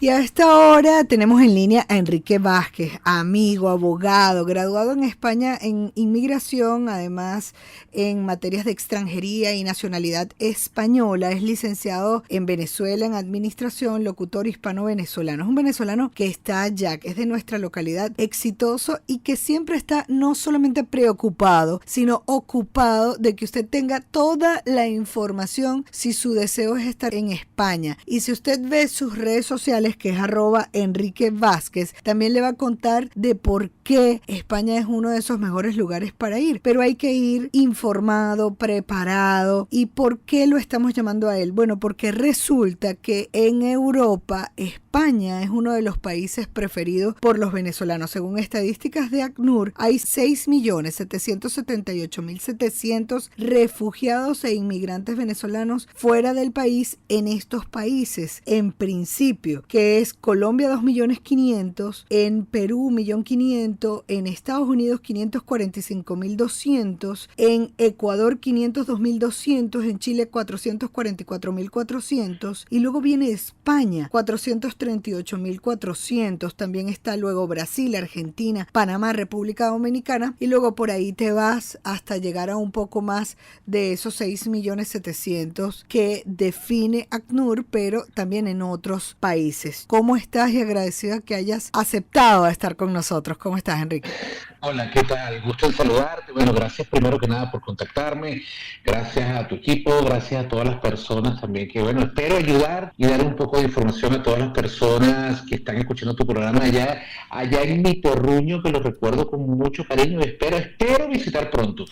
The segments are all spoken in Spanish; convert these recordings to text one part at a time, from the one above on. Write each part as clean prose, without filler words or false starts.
Y a esta hora tenemos en línea a Enrique Vázquez, amigo, abogado, graduado en España en inmigración, además en materias de extranjería y nacionalidad española. Es licenciado en Venezuela en administración, locutor hispano-venezolano. Es un venezolano que está allá, que es de nuestra localidad, exitoso y que siempre está no solamente preocupado, sino ocupado de que usted tenga toda la información si su deseo es estar en España. Y si usted ve sus redes sociales, que es @Enrique Vázquez, también le va a contar de por qué España es uno de esos mejores lugares para ir. Pero hay que ir informado, preparado. ¿Y por qué lo estamos llamando a él? Bueno, porque resulta que en Europa, España es uno de los países preferidos por los venezolanos. Según estadísticas de ACNUR, hay 6.778.700 refugiados e inmigrantes venezolanos fuera del país en estos países, en principio, que es Colombia 2.500.000, en Perú 1.500.000, en Estados Unidos 545.200, en Ecuador 502.200, en Chile 444.400 y luego viene España 438.400. También está luego Brasil, Argentina, Panamá, República Dominicana y luego por ahí te vas hasta llegar a un poco más de esos 6.700.000 que define ACNUR, pero también en otros países. ¿Cómo estás? Y agradecida que hayas aceptado estar con nosotros. ¿Cómo estás, Enrique? Hola, ¿qué tal? Gusto en saludarte. Bueno, gracias primero que nada por contactarme. Gracias a tu equipo, gracias a todas las personas también que, bueno, espero ayudar y dar un poco de información a todas las personas que están escuchando tu programa allá en mi terruño, que lo recuerdo con mucho cariño. Espero visitar pronto.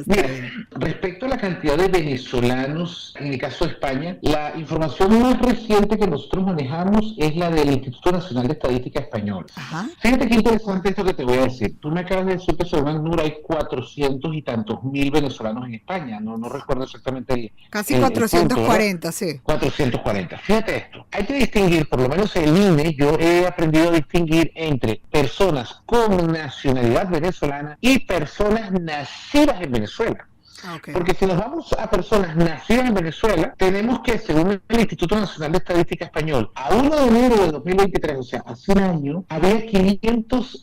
Mira, respecto a la cantidad de venezolanos, en el caso de España, la información más reciente que nosotros manejamos es la del Instituto Nacional de Estadística Español. Ajá. Fíjate qué interesante esto que te voy a decir. Tú me acabas de decir que según ACNUR hay 400 y tantos mil venezolanos en España. No recuerdo exactamente Casi el punto, ¿verdad? 440, sí. 440. Fíjate esto. Hay que distinguir, por lo menos el INE, yo he aprendido a distinguir entre personas con nacionalidad venezolana y personas nacidas en Venezuela. Okay. Porque si nos vamos a personas nacidas en Venezuela, tenemos que, según el Instituto Nacional de Estadística Español, a 1 de enero de 2023, o sea, hace un año, había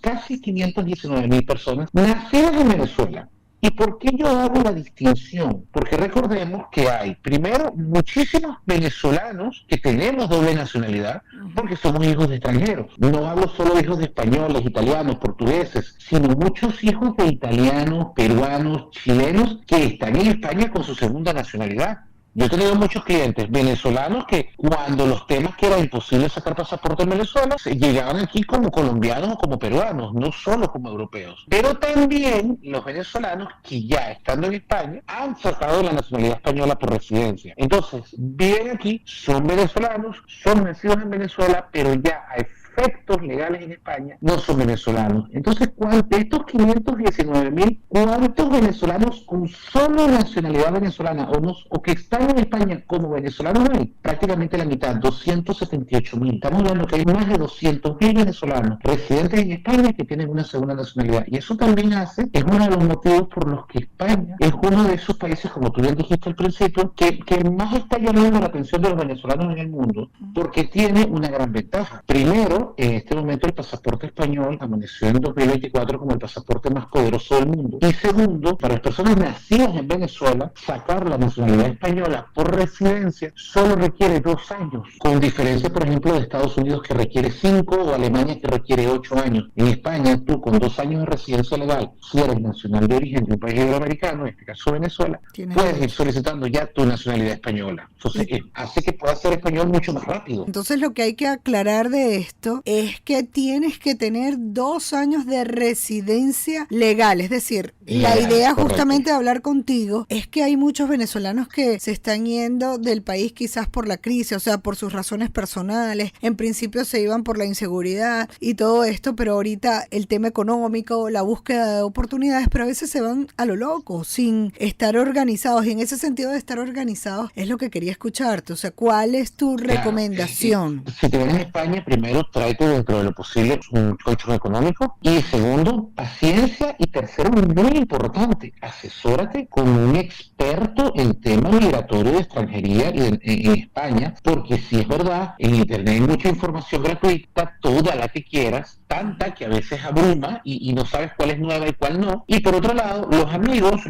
casi 519.000 personas nacidas en Venezuela. ¿Y por qué yo hago la distinción? Porque recordemos que hay, primero, muchísimos venezolanos que tenemos doble nacionalidad porque somos hijos de extranjeros. No hablo solo de hijos de españoles, italianos, portugueses, sino muchos hijos de italianos, peruanos, chilenos que están en España con su segunda nacionalidad. Yo he tenido muchos clientes venezolanos que cuando los temas que era imposible sacar pasaporte en Venezuela, llegaban aquí como colombianos o como peruanos, no solo como europeos. Pero también los venezolanos que ya estando en España han sacado la nacionalidad española por residencia. Entonces, viven aquí, son venezolanos, son nacidos en Venezuela, pero ya a efectos legales en España no son venezolanos. Entonces, de estos 519.000, ¿cuántos venezolanos con solo nacionalidad venezolana o que están en España como venezolanos hay? Prácticamente la mitad, 278.000. Estamos hablando que hay más de 200.000 venezolanos residentes en España que tienen una segunda nacionalidad. Y eso también es uno de los motivos por los que España es uno de esos países, como tú bien dijiste al principio, que más está llamando la atención de los venezolanos en el mundo, porque tiene una gran ventaja. Primero, en este momento el pasaporte español amaneció en 2024 como el pasaporte más poderoso del mundo. Y segundo, para las personas nacidas en Venezuela, sacar la nacionalidad española por residencia solo requiere 2 años, con diferencia, por ejemplo, de Estados Unidos que requiere 5 o Alemania que requiere 8 años. En España, tú con 2 años de residencia legal, si eres nacional de origen de un país iberoamericano, en este caso Venezuela, puedes ir solicitando ya tu nacionalidad española. Entonces, hace que puedas ser español mucho más rápido. Entonces, lo que hay que aclarar de esto es que tienes que tener 2 años de residencia legal. Es decir, la idea justamente de hablar contigo es que hay muchos venezolanos que se están yendo del país quizás por la crisis, o sea, por sus razones personales. En principio se iban por la inseguridad y todo esto, pero ahorita el tema económico, la búsqueda de oportunidades, pero a veces se van a lo loco, sin estar organizados. Y en ese sentido de estar organizados es lo que quería escucharte. O sea, ¿cuál es tu recomendación? Si te vienes a España, primero tráete dentro de lo posible un colchón económico. Y segundo, paciencia. Y tercero, muy importante, asesórate con un experto en temas migratorios de extranjería en España, porque si es verdad, en Internet hay mucha información gratuita, toda la que quieras, tanta que a veces abruma y no sabes cuál es nueva y cuál no. Y por otro lado, los amigos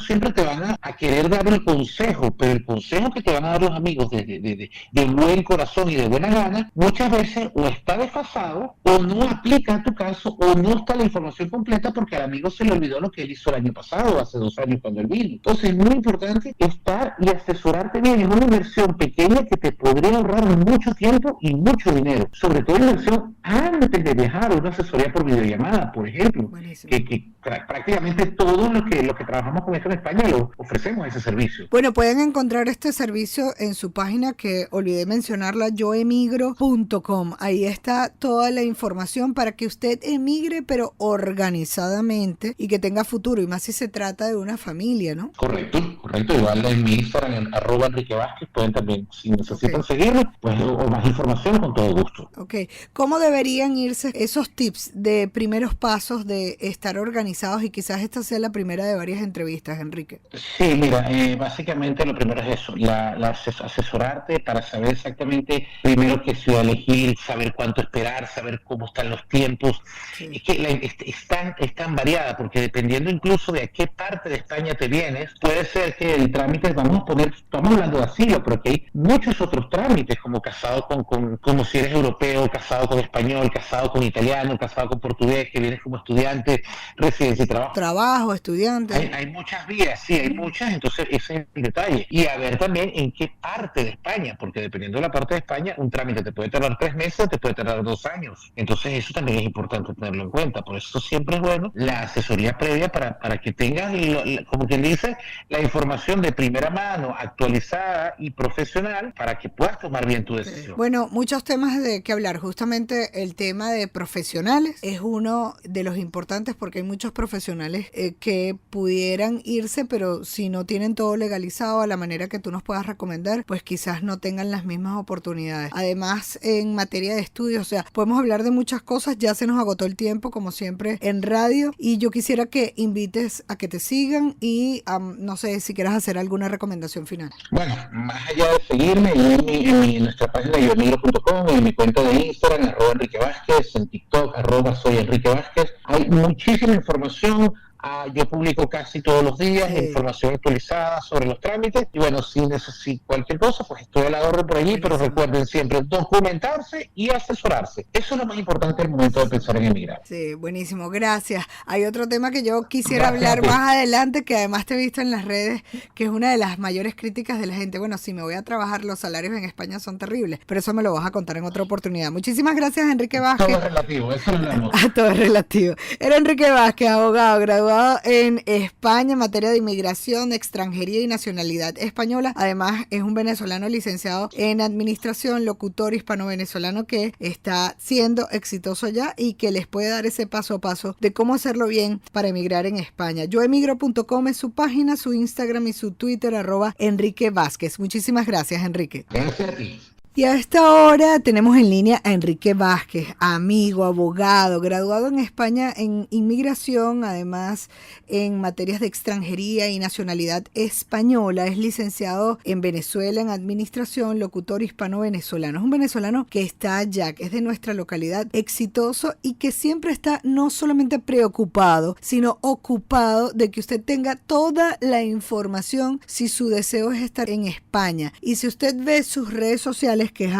siempre te van a querer dar el consejo, pero el consejo que te van a dar los amigos de buen corazón y de buena gana, muchas veces o está desfasado o no aplica a tu caso o no está la información completa porque al amigo se le olvidó lo que él hizo el año pasado, hace 2 años cuando él vino. Entonces es muy importante estar y asesorarte bien. Es una inversión pequeña que te podría ahorrar mucho tiempo y mucho dinero, sobre todo inversión antes de viajar, una asesoría por videollamada, por ejemplo, que prácticamente todo lo que trabajamos con esto en España lo ofrecemos ese servicio. Bueno, pueden encontrar este servicio en su página que olvidé mencionarla, yoemigro.com. Ahí está toda la información para que usted emigre, pero organizadamente y que tenga futuro, y más si se trata de una familia, ¿no? Correcto. Igual en mi Instagram, en @EnriqueVázquez, pueden también, si necesitan seguirme, pues, o más información, con todo gusto. Ok. ¿Cómo deberían irse esos tips de primeros pasos de estar organizados? Y quizás esta sea la primera de varias entrevistas, Enrique. Sí, mira, básicamente lo primero es eso, asesorarte para saber exactamente primero qué ciudad elegir, saber cuánto esperar, saber cómo están los tiempos. Sí. Es que es tan variada, porque dependiendo incluso de a qué parte de España te vienes, puede ser que el trámite, estamos hablando de asilo, pero que hay muchos otros trámites, como casado como si eres europeo, casado con español, casado con italiano, casado con portugués, que vienes como estudiante, residencia y trabajo. Trabajo, estudiante. Hay muchas vías, sí, hay muchas, entonces ese es el detalle. Y a ver también en qué parte de España, porque dependiendo de la parte de España, un trámite te puede tardar 3 meses, te puede tardar 2 años. Entonces eso también es importante tenerlo en cuenta. Por eso siempre es bueno la asesoría previa para que tengas, como quien dice, la información de primera mano, actualizada y profesional, para que puedas tomar bien tu decisión. Bueno, muchos temas de que hablar. Justamente el tema de profesionales es uno de los importantes, porque hay muchos profesionales que pudieran irse, pero si no tienen todo legalizado a la manera que tú nos puedas recomendar, pues quizás no tengan las mismas oportunidades. Además, en materia de estudios, o sea, podemos hablar de muchas cosas. Ya se nos agotó el tiempo, como siempre, en radio, y yo quisiera que invites a que te sigan y no sé si quieras hacer alguna recomendación final. Bueno, más allá de seguirme, en nuestra página yoemigro.com, en mi cuenta de Instagram, @EnriqueVázquez, en TikTok, @soyEnriqueVázquez, hay muchísima información. Yo publico casi todos los días información actualizada sobre los trámites, y bueno, si necesito cualquier cosa, pues estoy a la orden por allí, pero recuerden siempre documentarse y asesorarse. Eso es lo más importante al momento de pensar en emigrar. Sí, buenísimo, gracias. Hay otro tema que yo quisiera hablar más adelante, que además te he visto en las redes, que es una de las mayores críticas de la gente. Bueno, si me voy a trabajar, los salarios en España son terribles, pero eso me lo vas a contar en otra oportunidad. Muchísimas gracias, Enrique Vázquez. Todo es relativo, eso no hablamos. Todo es relativo. Era Enrique Vázquez, abogado, graduado en España en materia de inmigración, extranjería y nacionalidad española. Además, es un venezolano licenciado en administración, locutor hispano-venezolano que está siendo exitoso allá y que les puede dar ese paso a paso de cómo hacerlo bien para emigrar en España. Yoemigro.com es su página, su Instagram y su Twitter, @Enrique Vázquez. Muchísimas gracias, Enrique. Gracias a ti. Y a esta hora tenemos en línea a Enrique Vázquez, amigo, abogado, graduado en España en inmigración, además en materias de extranjería y nacionalidad española. Es licenciado en Venezuela en administración, locutor hispano-venezolano. Es un venezolano que está allá, que es de nuestra localidad, exitoso y que siempre está no solamente preocupado, sino ocupado de que usted tenga toda la información si su deseo es estar en España. Y si usted ve sus redes sociales, que es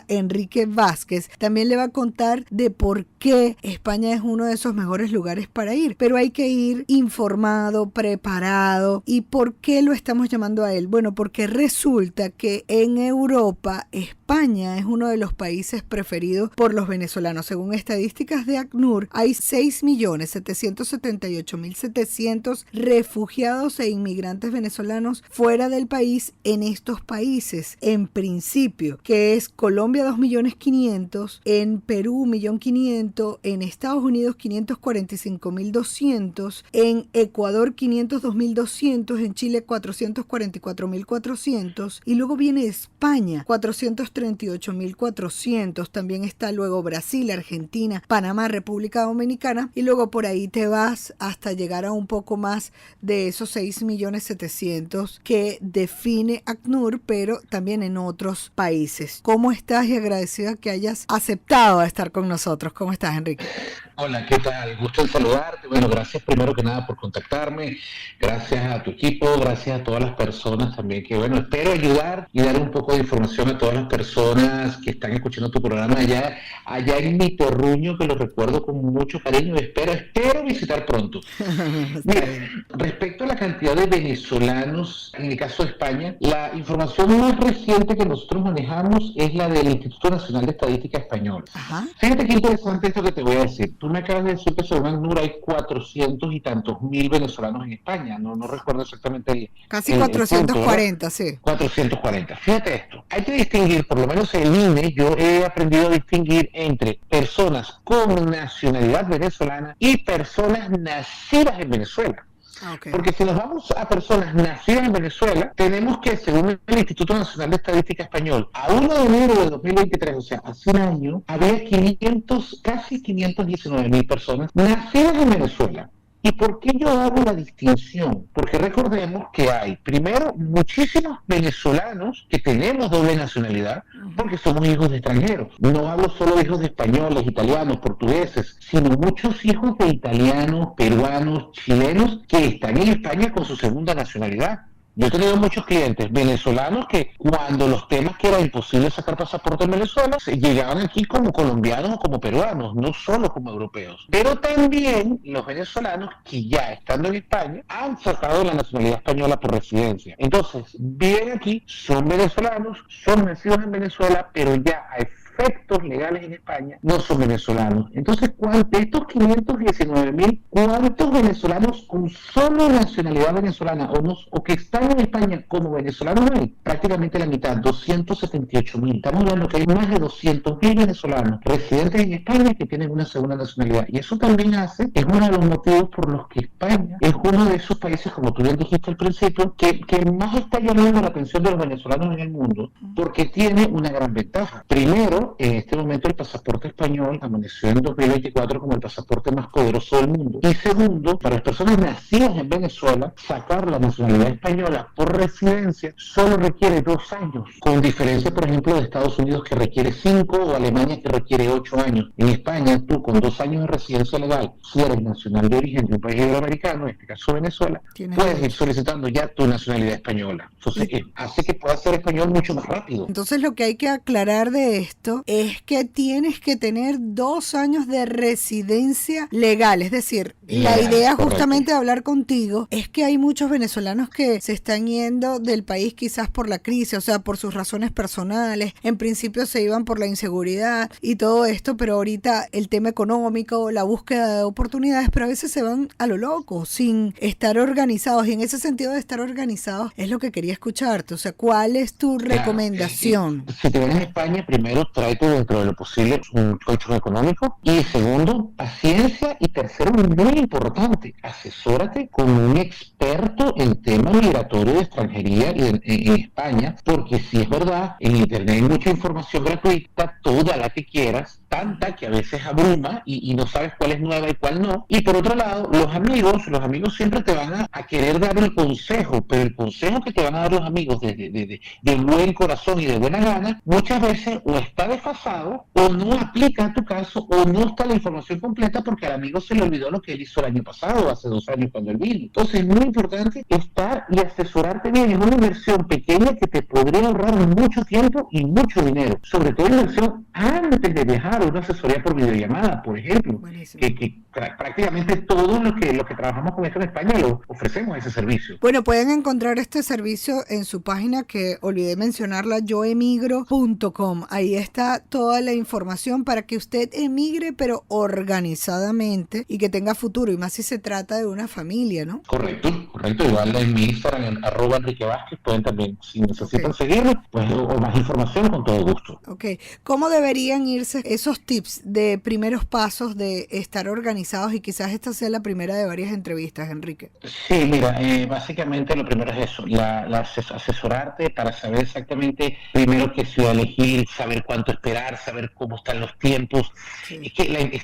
@Enrique Vázquez, también le va a contar de por qué España es uno de esos mejores lugares para ir, pero hay que ir informado, preparado. ¿Y por qué lo estamos llamando a él? Bueno, porque resulta que en Europa, España es uno de los países preferidos por los venezolanos. Según estadísticas de ACNUR, hay 6.778.700 refugiados e inmigrantes venezolanos fuera del país en estos países, en principio. que es Colombia 2.500.000, en Perú 1.500.000, en Estados Unidos 545.200, en Ecuador 502.200, en Chile 444.400 y luego viene España 438.400. También está luego Brasil, Argentina, Panamá, República Dominicana y luego por ahí te vas hasta llegar a un poco más de esos 6.700.000 que define ACNUR, pero también en otros países. ¿Cómo estás? Y agradecida que hayas aceptado estar con nosotros. ¿Cómo estás, Enrique? Hola, ¿qué tal? Gusto en saludarte. Bueno, gracias primero que nada por contactarme. Gracias a tu equipo, gracias a todas las personas también que, bueno, espero ayudar y dar un poco de información a todas las personas que están escuchando tu programa allá en mi terruño, que lo recuerdo con mucho cariño y espero visitar pronto. Mira, respecto a la cantidad de venezolanos, en el caso de España, la información más reciente que nosotros manejamos es la del Instituto Nacional de Estadística Español. Ajá. Fíjate qué interesante esto que te voy a decir. Tú me acabas de decir que según ACNUR hay 400 y tantos mil venezolanos en España. No recuerdo exactamente Casi el 440, punto, sí. 440. Fíjate esto. Hay que distinguir, por lo menos en el INE, yo he aprendido a distinguir entre personas con nacionalidad venezolana y personas nacidas en Venezuela. Okay. Porque si nos vamos a personas nacidas en Venezuela, tenemos que, según el Instituto Nacional de Estadística Español, a 1 de enero de 2023, o sea, hace un año, había casi 519.000 personas nacidas en Venezuela. ¿Y por qué yo hago la distinción? Porque recordemos que hay, primero, muchísimos venezolanos que tenemos doble nacionalidad porque somos hijos de extranjeros. No hablo solo de hijos de españoles, italianos, portugueses, sino muchos hijos de italianos, peruanos, chilenos que están en España con su segunda nacionalidad. Yo he tenido muchos clientes venezolanos que cuando los temas que era imposible sacar pasaporte en Venezuela, llegaban aquí como colombianos o como peruanos, no solo como europeos. Pero también los venezolanos que ya estando en España han sacado la nacionalidad española por residencia. Entonces, viven aquí, son venezolanos, son nacidos en Venezuela, pero ya a efectos legales en España no son venezolanos. Entonces, de estos 519.000, ¿cuántos venezolanos con solo nacionalidad venezolana o que están en España como venezolanos hay? Prácticamente la mitad, 278.000. Estamos hablando que hay más de 200.000 venezolanos residentes en España que tienen una segunda nacionalidad. Y eso también es uno de los motivos por los que España es uno de esos países, como tú bien dijiste al principio, que más está llamando la atención de los venezolanos en el mundo, porque tiene una gran ventaja. Primero, en este momento el pasaporte español amaneció en 2024 como el pasaporte más poderoso del mundo. Y segundo, para las personas nacidas en Venezuela, sacar la nacionalidad española por residencia solo requiere 2 años, con diferencia, por ejemplo, de Estados Unidos que requiere 5 o Alemania que requiere 8 años. En España, tú con 2 años de residencia legal, si eres nacional de origen de un país iberoamericano, en este caso Venezuela, puedes ir solicitando ya tu nacionalidad española. Entonces, hace que puedas ser español mucho más rápido. Entonces, lo que hay que aclarar de esto es que tienes que tener 2 años de residencia legal. Es decir, la idea justamente de hablar contigo es que hay muchos venezolanos que se están yendo del país quizás por la crisis, o sea, por sus razones personales. En principio se iban por la inseguridad y todo esto, pero ahorita el tema económico, la búsqueda de oportunidades, pero a veces se van a lo loco, sin estar organizados. Y en ese sentido de estar organizados es lo que quería escucharte. O sea, ¿cuál es tu recomendación? Si te vienes a España, primero tráete dentro de lo posible un colchón económico y segundo, paciencia y tercero, muy importante, asesórate con un experto en tema migratorio de extranjería en España, porque si es verdad, en internet hay mucha información gratuita, toda la que quieras, tanta que a veces abruma y no sabes cuál es nueva y cuál no. Y por otro lado, los amigos siempre te van a querer dar el consejo, pero el consejo que te van a dar los amigos de buen corazón y de buena gana, muchas veces o está desfasado o no aplica a tu caso o no está la información completa porque al amigo se le olvidó lo que él hizo el año pasado, hace 2 años cuando él vino. Entonces es muy importante estar y asesorarte bien. Es una inversión pequeña que te podría ahorrar mucho tiempo y mucho dinero, sobre todo inversión antes de viajar. WhatsApp, una asesoría por videollamada, por ejemplo. Buenísimo. Que prácticamente todo lo que trabajamos con esto en España lo ofrecemos ese servicio. Bueno, pueden encontrar este servicio en su página que olvidé mencionarla, yoemigro.com. Ahí está toda la información para que usted emigre, pero organizadamente y que tenga futuro, y más si se trata de una familia, ¿no? Correcto. Igual en mi Instagram, en @EnriqueVázquez, pueden también, si necesitan seguirme, pues, o más información, con todo gusto. Ok. ¿Cómo deberían irse esos tips de primeros pasos de estar organizados? Y quizás esta sea la primera de varias entrevistas, Enrique. Sí, mira, básicamente lo primero es eso, asesorarte para saber exactamente, primero qué ciudad elegir, saber cuánto esperar, saber cómo están los tiempos. Sí. Es que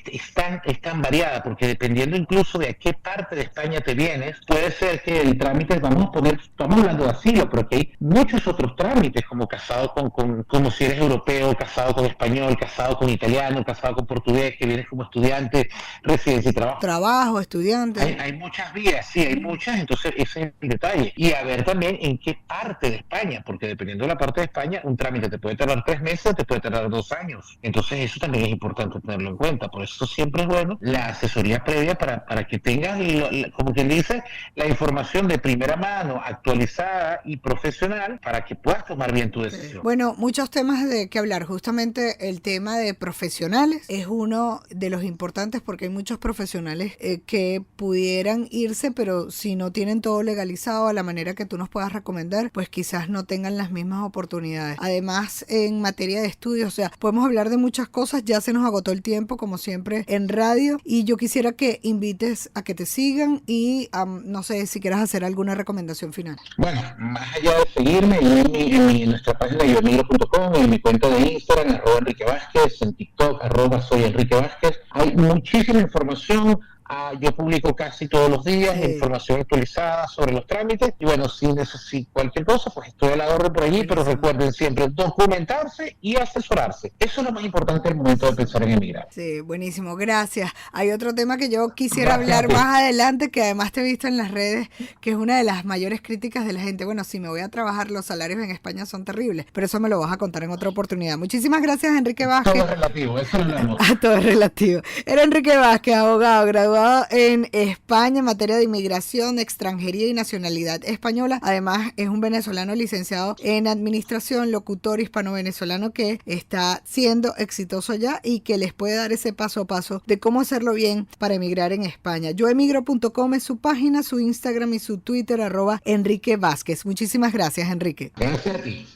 es tan variada, porque dependiendo incluso de a qué parte de España te vienes, puede ser que el trámite, estamos hablando de asilo, pero que hay muchos otros trámites, como casado como si eres europeo, casado con español, casado con italiano, casado con portugués, que vienes como estudiante, residencia y trabajo. Trabajo, estudiante. Hay muchas vías, sí, hay muchas, entonces ese es el detalle. Y a ver también en qué parte de España, porque dependiendo de la parte de España, un trámite te puede tardar 3 meses, te puede tardar 2 años. Entonces eso también es importante tenerlo en cuenta. Por eso siempre es bueno la asesoría previa para que tengas, como quien dice, la información de primera mano, actualizada y profesional, para que puedas tomar bien tu decisión. Bueno, muchos temas de que hablar. Justamente el tema de profesionales es uno de los importantes, porque hay muchos profesionales que pudieran irse, pero si no tienen todo legalizado a la manera que tú nos puedas recomendar, pues quizás no tengan las mismas oportunidades. Además, en materia de estudios, o sea, podemos hablar de muchas cosas. Ya se nos agotó el tiempo, como siempre, en radio, y yo quisiera que invites a que te sigan y no sé si quieras hacer alguna recomendación final. Bueno, más allá de seguirme, en nuestra página yoemigro.com, en mi cuenta de Instagram, @EnriqueVázquez, en TikTok, @soyEnriqueVázquez, hay muchísima información. Yo publico casi todos los días información actualizada sobre los trámites, y bueno, si necesito cualquier cosa, pues estoy a la orden por allí, pero recuerden siempre documentarse y asesorarse. Eso es lo más importante al momento de pensar en emigrar. Sí, buenísimo, gracias. Hay otro tema que yo quisiera hablar más adelante, que además te he visto en las redes, que es una de las mayores críticas de la gente. Bueno, si me voy a trabajar, los salarios en España son terribles, pero eso me lo vas a contar en otra oportunidad. Muchísimas gracias, Enrique Vázquez. Todo es relativo, eso lo hablamos. Todo es relativo. Era Enrique Vázquez, abogado, graduado en España en materia de inmigración, extranjería y nacionalidad española. Además, es un venezolano licenciado en administración, locutor hispano-venezolano que está siendo exitoso allá y que les puede dar ese paso a paso de cómo hacerlo bien para emigrar en España. Yoemigro.com es su página, su Instagram y su Twitter, @Enrique Vázquez. Muchísimas gracias, Enrique. Gracias a ti.